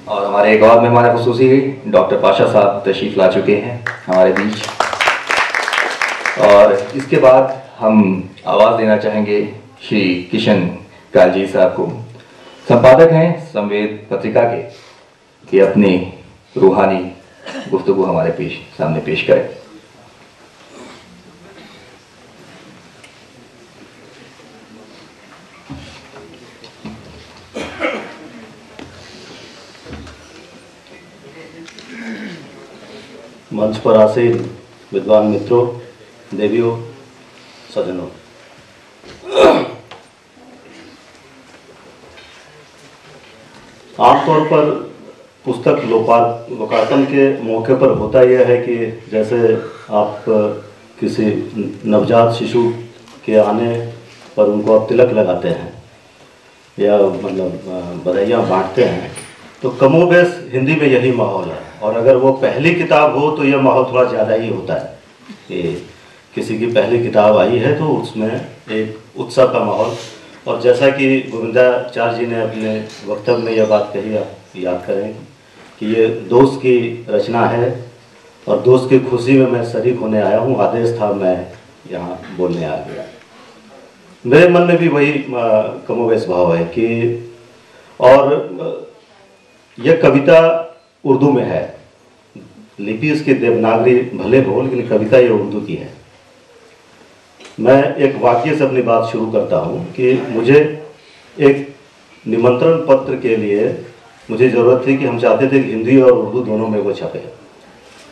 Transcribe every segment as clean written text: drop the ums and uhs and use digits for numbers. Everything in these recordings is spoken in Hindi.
और हमारे एक और मेहमान खुसूसी डॉक्टर पाशा साहब तशरीफ़ ला चुके हैं हमारे बीच। और इसके बाद हम आवाज़ देना चाहेंगे श्री किशन कालजी साहब को। संपादक हैं संवेद पत्रिका के, कि अपनी रूहानी गुफ्तगू हमारे सामने पेश करें। मंच पर आसीन विद्वान मित्रों, देवियों, सज्जनों, आमतौर पर पुस्तक लोकार्पण के मौके पर होता यह है कि जैसे आप किसी नवजात शिशु के आने पर उनको आप तिलक लगाते हैं या मतलब बधाइयाँ बांटते हैं, तो कमोबेश हिंदी में यही माहौल है। और अगर वो पहली किताब हो तो यह माहौल थोड़ा ज़्यादा ही होता है कि किसी की पहली किताब आई है तो उसमें एक उत्सव का माहौल। और जैसा कि गोविंदाचार्य जी ने अपने वक्तव्य में यह बात कही, आप याद करें कि ये दोस्त की रचना है और दोस्त की खुशी में मैं शरीक होने आया हूँ, आदेश था मैं यहाँ बोलने आ गया। मेरे मन में भी वही कमोबेश भाव है कि, और यह कविता उर्दू में है, लिपि इसकी देवनागरी भले हो लेकिन कविता ये उर्दू की है। मैं एक वाक्य से अपनी बात शुरू करता हूँ कि मुझे एक निमंत्रण पत्र के लिए मुझे ज़रूरत थी कि हम चाहते थे कि हिंदी और उर्दू दोनों में वो छपे।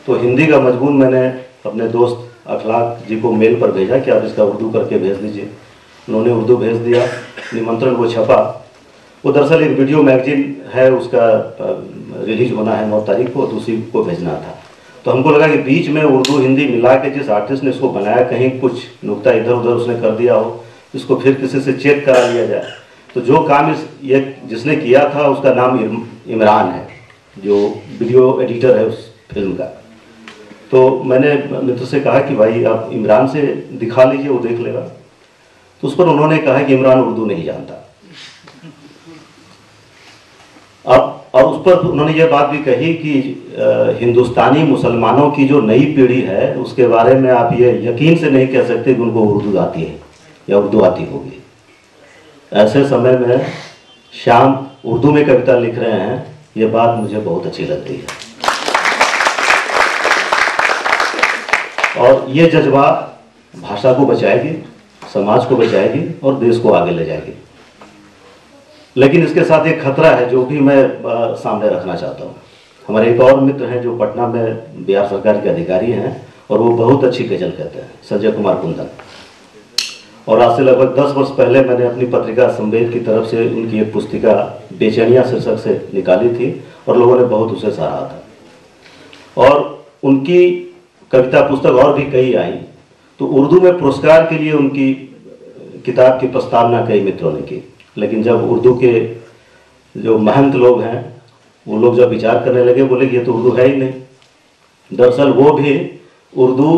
तो हिंदी का मजमून मैंने अपने दोस्त अखलाक जी को मेल पर भेजा कि आप इसका उर्दू करके भेज दीजिए। उन्होंने उर्दू भेज दिया, निमंत्रण वो छपा। वो दरअसल एक वीडियो मैगजीन है, उसका रिलीज होना है 9 तारीख को, तो उसी को भेजना था। तो हमको लगा कि बीच में उर्दू हिंदी मिला के जिस आर्टिस्ट ने इसको बनाया, कहीं कुछ नुक्ता इधर उधर उसने कर दिया हो, इसको फिर किसी से चेक करा लिया जाए। तो जो काम ये जिसने किया था उसका नाम इमरान है, जो वीडियो एडिटर है उस फिल्म का। तो मैंने मित्र से कहा कि भाई आप इमरान से दिखा लीजिए, वो देख लेगा। तो उस पर उन्होंने कहा कि इमरान उर्दू नहीं जानता। अब और उस पर उन्होंने ये बात भी कही कि हिंदुस्तानी मुसलमानों की जो नई पीढ़ी है उसके बारे में आप ये यकीन से नहीं कह सकते कि उनको उर्दू आती है या उर्दू आती होगी। ऐसे समय में श्याम उर्दू में कविता लिख रहे हैं, ये बात मुझे बहुत अच्छी लगती है। और ये जज्बा भाषा को बचाएगी, समाज को बचाएगी और देश को आगे ले जाएगी। लेकिन इसके साथ एक खतरा है जो भी मैं सामने रखना चाहता हूँ। हमारे एक और मित्र हैं जो पटना में बिहार सरकार के अधिकारी हैं और वो बहुत अच्छी गजल कहते हैं, संजय कुमार कुंदन। और आज से लगभग 10 वर्ष पहले मैंने अपनी पत्रिका संवेद की तरफ से उनकी एक पुस्तिका बेचैनियाँ शीर्षक से निकाली थी और लोगों ने बहुत उसे सराहा था। और उनकी कविता पुस्तक और भी कई आई, तो उर्दू में पुरस्कार के लिए उनकी किताब की प्रस्तावना कई मित्रों ने की। लेकिन जब उर्दू के जो महंत लोग हैं वो लोग जब विचार करने लगे, बोले कि ये तो उर्दू है ही नहीं। दरअसल वो भी उर्दू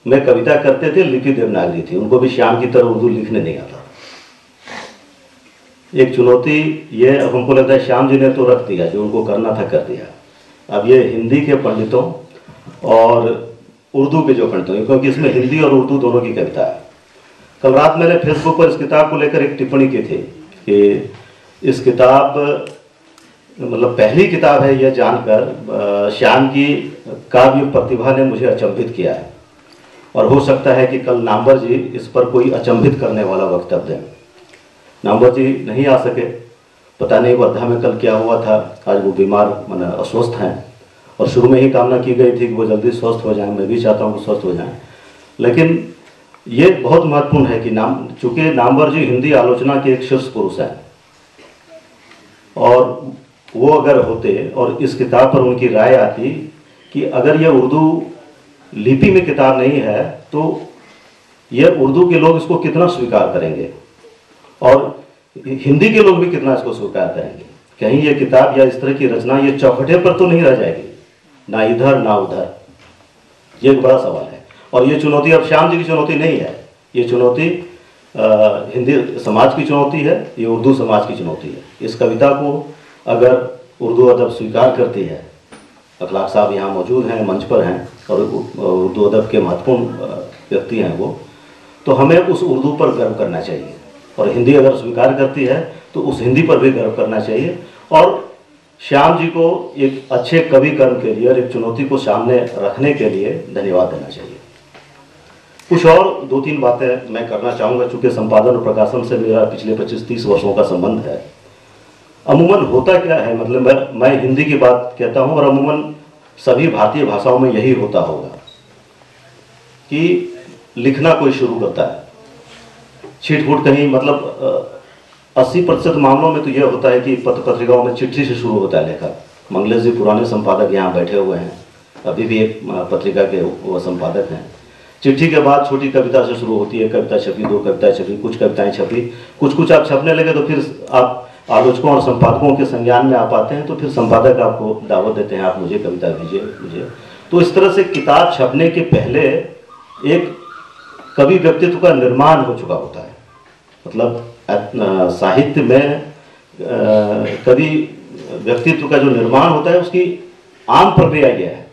में कविता करते थे, लिपि देवनागरी थी, उनको भी श्याम की तरह उर्दू लिखने नहीं आता। एक चुनौती ये अब हमको लगता है श्याम जी ने तो रख दिया, जो उनको करना था कर दिया। अब ये हिंदी के पंडितों और उर्दू के जो पंडितों, क्योंकि इसमें हिंदी और उर्दू दोनों की कविता है। कल रात मैंने फेसबुक पर इस किताब को लेकर एक टिप्पणी की थी कि इस किताब मतलब पहली किताब है, यह जानकर श्याम की काव्य प्रतिभा ने मुझे अचंभित किया है। और हो सकता है कि कल नामवर जी इस पर कोई अचंभित करने वाला वक्तव्य दें। नामवर जी नहीं आ सके, पता नहीं वर्धा में कल क्या हुआ था, आज वो बीमार माना अस्वस्थ हैं। और शुरू में ही कामना की गई थी कि वो जल्दी स्वस्थ हो जाएं, मैं भी चाहता हूँ कि स्वस्थ हो जाएं। लेकिन ये बहुत महत्वपूर्ण है कि चूँकि नामवर जी हिंदी आलोचना के एक शीर्ष पुरुष हैं और वो अगर होते और इस किताब पर उनकी राय आती कि अगर ये उर्दू लिपि में किताब नहीं है तो ये उर्दू के लोग इसको कितना स्वीकार करेंगे और हिंदी के लोग भी कितना इसको स्वीकार करेंगे। कहीं ये किताब या इस तरह की रचना ये चौखटे पर तो नहीं रह जाएगी, ना इधर ना उधर। ये एक बड़ा सवाल है। और ये चुनौती अब श्याम जी की चुनौती नहीं है, ये चुनौती हिंदी समाज की चुनौती है, ये उर्दू समाज की चुनौती है। इस कविता को अगर उर्दू अदब स्वीकार करती है, अखलाक साहब यहाँ मौजूद हैं, मंच पर हैं और उर्दू अदब के महत्वपूर्ण व्यक्ति हैं वो, तो हमें उस उर्दू पर गर्व करना चाहिए। और हिंदी अगर स्वीकार करती है तो उस हिंदी पर भी गर्व करना चाहिए। और श्याम जी को एक अच्छे कवि कर्म के लिए और एक चुनौती को सामने रखने के लिए धन्यवाद देना चाहिए। कुछ और 2-3 बातें मैं करना चाहूँगा, चूँकि संपादन और प्रकाशन से मेरा पिछले 25-30 वर्षों का संबंध है। अमूमन होता क्या है, मतलब मैं हिंदी की बात कहता हूँ और अमूमन सभी भारतीय भाषाओं में यही होता होगा कि लिखना कोई शुरू करता है छिट-फुट कहीं, मतलब 80% मामलों में तो यह होता है कि पत्र पत्रिकाओं में चिट्ठी से शुरू होता है लेखक। मंगलेश जी पुराने संपादक यहाँ बैठे हुए हैं, अभी भी एक पत्रिका के वो संपादक हैं। चिट्ठी के बाद छोटी कविता से शुरू होती है, कविता छपी, 2 कविताएं छपी, कुछ कविताएं छपी, कुछ आप छपने लगे तो फिर आप आलोचकों और संपादकों के संज्ञान में आप आते हैं, तो फिर संपादक आपको दावत देते हैं, आप मुझे कविता भेजिए मुझे। तो इस तरह से किताब छपने के पहले एक कवि व्यक्तित्व का निर्माण हो चुका होता है। मतलब साहित्य में कवि व्यक्तित्व का जो निर्माण होता है उसकी आम प्रक्रिया यह है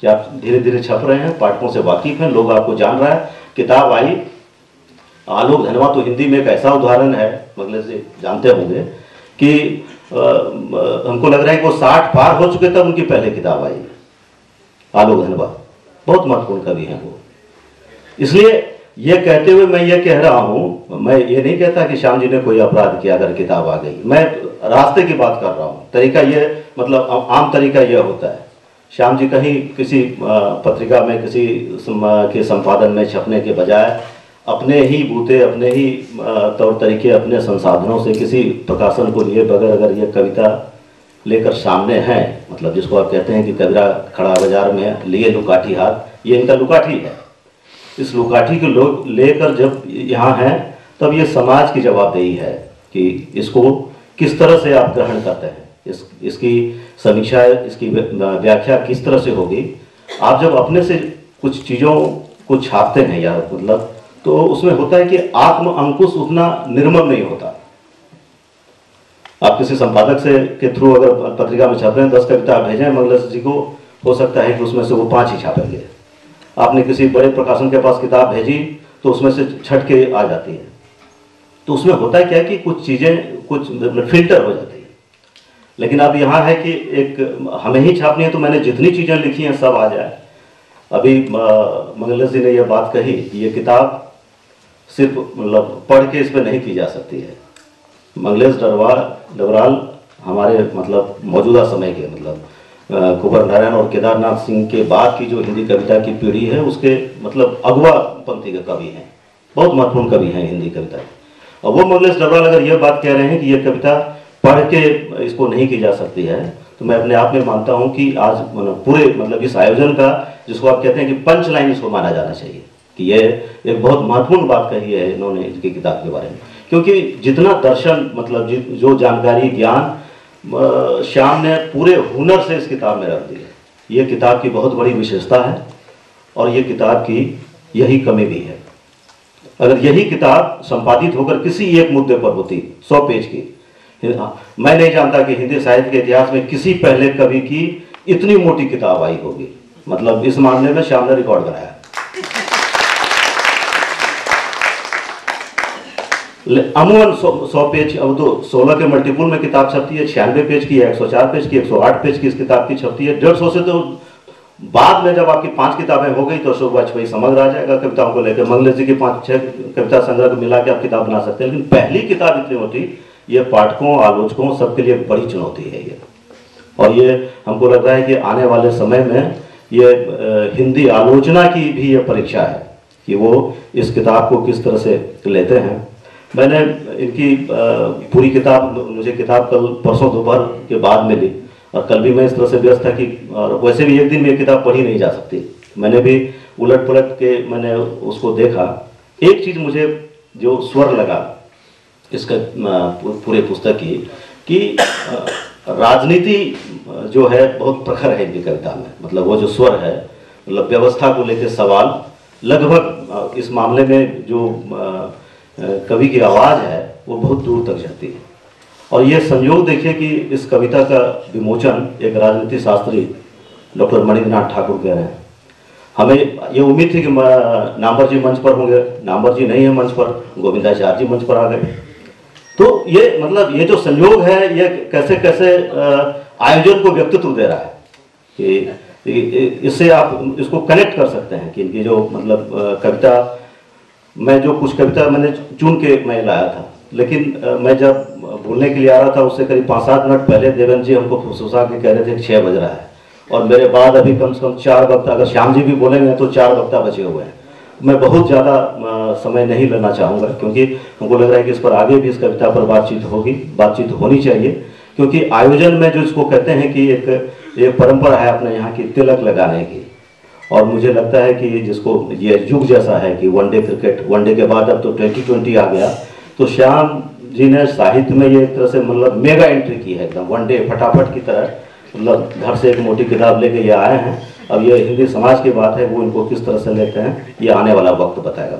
कि आप धीरे धीरे छप रहे हैं, पाठकों से वाकिफ हैं, लोग आपको जान रहा है। किताब आई, आलोक धनवा तो हिंदी में एक ऐसा उदाहरण है, मंगलेश जी जानते होंगे, कि हमको लग रहा है कि वो 60 पार हो चुके तब उनकी पहले किताब आई। आलोक धनवा बहुत महत्वपूर्ण कवि हैं वो। इसलिए ये कहते हुए मैं ये कह रहा हूँ, मैं ये नहीं कहता कि श्याम जी ने कोई अपराध किया अगर किताब आ गई, मैं रास्ते की बात कर रहा हूँ। तरीका ये, मतलब आम तरीका यह होता है, श्याम जी कहीं किसी पत्रिका में किसी के संपादन में छपने के बजाय अपने ही बूते, अपने ही तौर तरीके, अपने संसाधनों से किसी प्रकाशन को लिए बगैर अगर ये कविता लेकर सामने हैं, मतलब जिसको आप कहते हैं कि कबीरा खड़ा बाजार में लिए लुकाठी हाथ, ये इनका लुकाठी है। इस लुकाठी को लोग लेकर जब यहाँ हैं तब ये समाज की जवाबदेही है कि इसको किस तरह से आप ग्रहण करते हैं, इसकी समीक्षा, इसकी व्याख्या किस तरह से होगी। आप जब अपने से कुछ चीज़ों को छापते हैं या मतलब, तो उसमें होता है कि आत्म अंकुश उतना निर्मम नहीं होता। आप किसी संपादक से के थ्रू अगर पत्रिका में छाप रहे हैं, 10 कविता आप भेजें मंगलेश जी को, हो सकता है कि उसमें से वो 5 ही छापेंगे। आपने किसी बड़े प्रकाशन के पास किताब भेजी तो उसमें से छट के आ जाती है। तो उसमें होता है क्या कि कुछ चीज़ें कुछ फिल्टर हो जाती है। लेकिन अब यहाँ है कि एक हमें ही छापनी है, तो मैंने जितनी चीज़ें लिखी हैं सब आ जाए। अभी मंगलेश जी ने यह बात कही कि ये किताब सिर्फ मतलब पढ़ के इस पर नहीं की जा सकती है। मंगलेश डबराल हमारे मतलब मौजूदा समय के, मतलब कुंवर नारायण और केदारनाथ सिंह के बाद की जो हिंदी कविता की पीढ़ी है उसके मतलब अगवा पंक्ति के कवि हैं, बहुत महत्वपूर्ण कवि हैं हिंदी कविता। और वो मंगलेश डबराल अगर ये बात कह रहे हैं कि ये कविता पढ़ के इसको नहीं की जा सकती है, तो मैं अपने आप में मानता हूँ कि आज पूरे मतलब इस आयोजन का, जिसको आप कहते हैं कि पंच लाइन, इसको माना जाना चाहिए कि ये एक बहुत महत्वपूर्ण बात कही है इन्होंने इनकी किताब के बारे में। क्योंकि जितना दर्शन, मतलब जो जानकारी, ज्ञान श्याम ने पूरे हुनर से इस किताब में रख दी है। ये किताब की बहुत बड़ी विशेषता है और ये किताब की यही कमी भी है। अगर यही किताब संपादित होकर किसी एक मुद्दे पर होती 100 पेज की, मैं नहीं जानता कि हिंदी साहित्य के इतिहास में किसी पहले कवि की इतनी मोटी किताब आई होगी। मतलब इस मामले में श्याम ने रिकॉर्ड बनाया। अमूमन 100 पेज, अब तो 16 के मल्टीपुल में किताब छपती है, 96 पेज की, 104 पेज की, 108 पेज की इस किताब की छपती है। 150 से तो बाद में जब आपकी 5 किताबें हो गई तो शोभा छवि समग्र आ जाएगा कविताओं को लेकर। मंगलेश जी की 5-6 कविता संग्रह को मिला के आप किताब बना सकते हैं। लेकिन पहली किताब इतनी मोटी, ये पाठकों, आलोचकों सबके लिए बड़ी चुनौती है ये। और ये हमको लग रहा है कि आने वाले समय में ये हिंदी आलोचना की भी ये परीक्षा है कि वो इस किताब को किस तरह से लेते हैं। मैंने इनकी पूरी किताब, मुझे किताब कल परसों दोपहर के बाद मिली और कल भी मैं इस तरह से व्यस्त था कि, और वैसे भी एक दिन में ये किताब पढ़ी नहीं जा सकती। मैंने भी उलट पलट के मैंने उसको देखा। एक चीज़ मुझे जो स्वर लगा इसका पूरे पुस्तक की, कि राजनीति जो है बहुत प्रखर है इनकी कविता में। मतलब वो जो स्वर है, मतलब व्यवस्था को लेकर सवाल, लगभग इस मामले में जो कवि की आवाज़ है वो बहुत दूर तक जाती है। और ये संयोग देखिए कि इस कविता का विमोचन एक राजनीति शास्त्री डॉक्टर मणिनाथ ठाकुर कह रहे हैं। हमें ये उम्मीद थी कि नामवर जी मंच पर होंगे, नामवर जी नहीं है मंच पर, गोविंदाचार्य जी मंच पर आ गए। तो ये मतलब ये जो संयोग है ये कैसे कैसे आयोजन को व्यक्तित्व दे रहा है कि इससे आप इसको कनेक्ट कर सकते हैं कि इनकी जो मतलब कविता, मैं जो कुछ कविता मैंने चुन के मैं लाया था, लेकिन मैं जब बोलने के लिए आ रहा था उससे करीब 5-7 मिनट पहले देवेंद्र जी हमको फुसफुसा के कह रहे थे कि 6 बज रहा है, और मेरे बाद अभी कम से कम 4 वक्ता, अगर श्याम जी भी बोलेंगे तो 4 वक्ता बचे हुए हैं। मैं बहुत ज़्यादा समय नहीं लेना चाहूँगा क्योंकि हमको लग रहा है कि इस पर आगे भी इस कविता पर बातचीत होनी चाहिए, क्योंकि आयोजन में जो इसको कहते हैं कि एक परंपरा है अपने यहाँ की तिलक लगाने की, और मुझे लगता है कि जिसको ये युग जैसा है कि वनडे क्रिकेट, वनडे के बाद अब तो 2020 आ गया, तो श्याम जी ने साहित्य में ये एक तरह से मतलब मेगा एंट्री की है, एकदम वनडे फटाफट की तरह, मतलब घर से एक मोटी किताब लेके ये आए हैं। अब ये हिंदी समाज की बात है, वो इनको किस तरह से लेते हैं ये आने वाला वक्त बताएगा।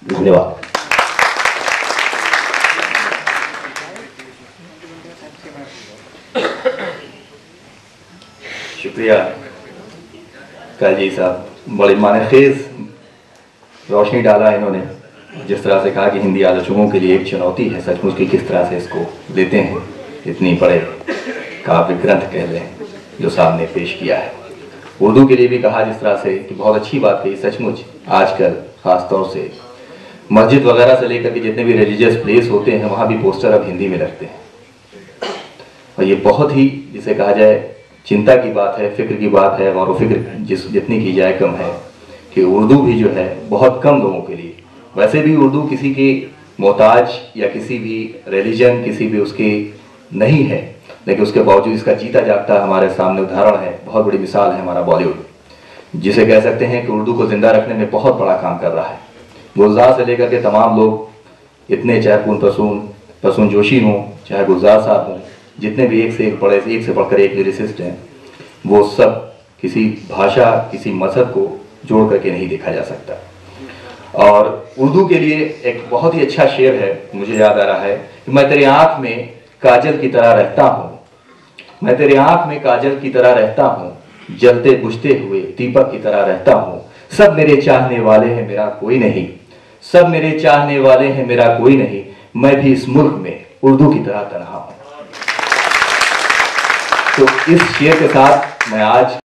धन्यवाद। शुक्रिया काजी साहब, बड़ी मानेखेज रोशनी डाला इन्होंने, जिस तरह से कहा कि हिंदी आलोचकों के लिए एक चुनौती है सचमुच की किस तरह से इसको लेते हैं, इतनी बड़े काव्य ग्रंथ कह लें जो सामने पेश किया है। उर्दू के लिए भी कहा जिस तरह से कि बहुत अच्छी बात कही, सचमुच आजकल ख़ासतौर से मस्जिद वगैरह से लेकर के जितने भी रिलीजियस प्लेस होते हैं वहाँ भी पोस्टर अब हिंदी में लगते हैं, और ये बहुत ही जिसे कहा जाए चिंता की बात है, फिक्र की बात है, और वो फिक्र जितनी की जाए कम है कि उर्दू भी जो है बहुत कम लोगों के लिए, वैसे भी उर्दू किसी के मोहताज या किसी भी रिलीजन किसी भी उसके नहीं है, लेकिन उसके बावजूद इसका जीता जागता हमारे सामने उदाहरण है, बहुत बड़ी मिसाल है हमारा बॉलीवुड, जिसे कह सकते हैं कि उर्दू को जिंदा रखने में बहुत बड़ा काम कर रहा है। गुलजार से लेकर के तमाम लोग इतने, चाहे प्रसून जोशी हों, चाहे गुलजार साहब हों, जितने भी एक से बढ़कर एक लिरिसिस्ट हैं, वो सब किसी भाषा किसी मजहब को जोड़ करके नहीं देखा जा सकता। और उर्दू के लिए एक बहुत ही अच्छा शेर है, मुझे याद आ रहा है कि मैं तेरी आंख में काजल की तरह रहता हूँ, मैं तेरी आंख में काजल की तरह रहता हूँ, जलते बुझते हुए दीपक की तरह रहता हूँ, सब मेरे चाहने वाले हैं मेरा कोई नहीं, सब मेरे चाहने वाले हैं मेरा कोई नहीं, मैं भी इस मुल्क में उर्दू की तरह तन्हा हूँ। तो इस शेर के साथ मैं आज